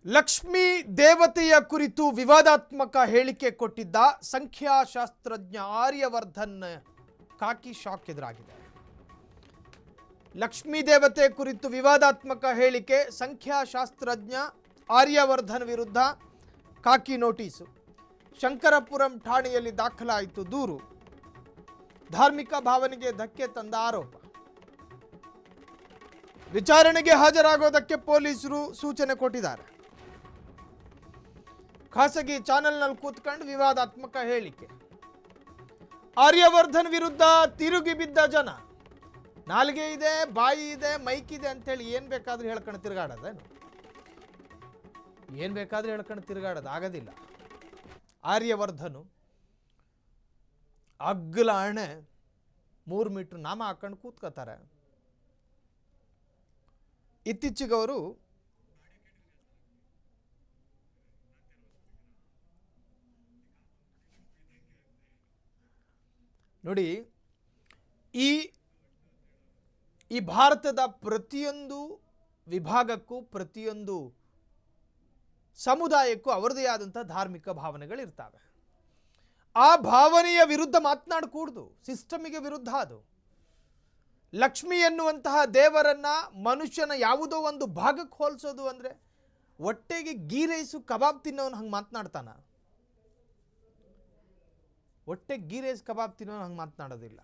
ಲಕ್ಷ್ಮೀ ದೇವತೆಯ ಕುರಿತು ವಿವಾದಾತ್ಮಕ ಹೇಳಿಕೆ ಕೊಟ್ಟಿದ್ದ ಸಂಖ್ಯಾಶಾಸ್ತ್ರಜ್ಞ ಆರ್ಯವರ್ಧನ್ ಕಾಕಿ ಶಾಕ್ ಎದುರಾಗಿದೆ. ಲಕ್ಷ್ಮೀ ದೇವತೆ ಕುರಿತು ವಿವಾದಾತ್ಮಕ ಹೇಳಿಕೆ ಸಂಖ್ಯಾಶಾಸ್ತ್ರಜ್ಞ ಆರ್ಯವರ್ಧನ್ ವಿರುದ್ಧ ಕಾಕಿ ನೋಟಿಸು. ಶಂಕರಪುರಂ ಠಾಣೆಯಲ್ಲಿ ದಾಖಲಾಯಿತು ದೂರು. ಧಾರ್ಮಿಕ ಭಾವನೆಗೆ ಧಕ್ಕೆ ತಂದ ಆರೋಪ. ವಿಚಾರಣೆಗೆ ಹಾಜರಾಗೋದಕ್ಕೆ ಪೊಲೀಸರು ಸೂಚನೆ ಕೊಟ್ಟಿದ್ದಾರೆ. ಖಾಸಗಿ ಚಾನೆಲ್ನಲ್ಲಿ ಕೂತ್ಕೊಂಡು ವಿವಾದಾತ್ಮಕ ಹೇಳಿಕೆ. ಆರ್ಯವರ್ಧನ್ ವಿರುದ್ಧ ತಿರುಗಿ ಬಿದ್ದ ಜನ. ನಾಲ್ಗೆ ಇದೆ, ಬಾಯಿ ಇದೆ, ಮೈಕ್ ಇದೆ ಅಂತೇಳಿ ಏನ್ ಬೇಕಾದ್ರೂ ಹೇಳ್ಕೊಂಡು ತಿರುಗಾಡೋದೇನು? ಏನ್ ಬೇಕಾದ್ರೂ ಹೇಳ್ಕೊಂಡು ತಿರುಗಾಡೋದು ಆಗೋದಿಲ್ಲ. ಆರ್ಯವರ್ಧನು ಅಗ್ಗಲ ಅಣೆ 3 ಮೀಟರ್ ನಾಮ ಹಾಕೊಂಡು ಕೂತ್ಕೋತಾರೆ. ಇತ್ತೀಚೆಗವರು ನೋಡಿ, ಈ ಭಾರತದ ಪ್ರತಿಯೊಂದು ವಿಭಾಗಕ್ಕೂ ಪ್ರತಿಯೊಂದು ಸಮುದಾಯಕ್ಕೂ ಅವರದೇ ಆದಂಥ ಧಾರ್ಮಿಕ ಭಾವನೆಗಳಿರ್ತವೆ. ಆ ಭಾವನೆಯ ವಿರುದ್ಧ ಮಾತನಾಡಕೂಡ್ದು. ಸಿಸ್ಟಮಿಗೆ ವಿರುದ್ಧ ಅದು. ಲಕ್ಷ್ಮಿ ಎನ್ನುವಂತಹ ದೇವರನ್ನ ಮನುಷ್ಯನ ಯಾವುದೋ ಒಂದು ಭಾಗಕ್ಕೆ ಹೋಲಿಸೋದು ಅಂದರೆ ಹೊಟ್ಟೆಗೆ ಗೀ ರೈಸು ಕಬಾಬ್ ತಿನ್ನೋನು ಹಂಗೆ ಮಾತನಾಡ್ತಾನ? ಹೊಟ್ಟೆ ಗೀ ರೈಸ್ ಕಬಾಬ್ ತಿನ್ನೋನು ಹಂಗೆ ಮಾತನಾಡೋದಿಲ್ಲ.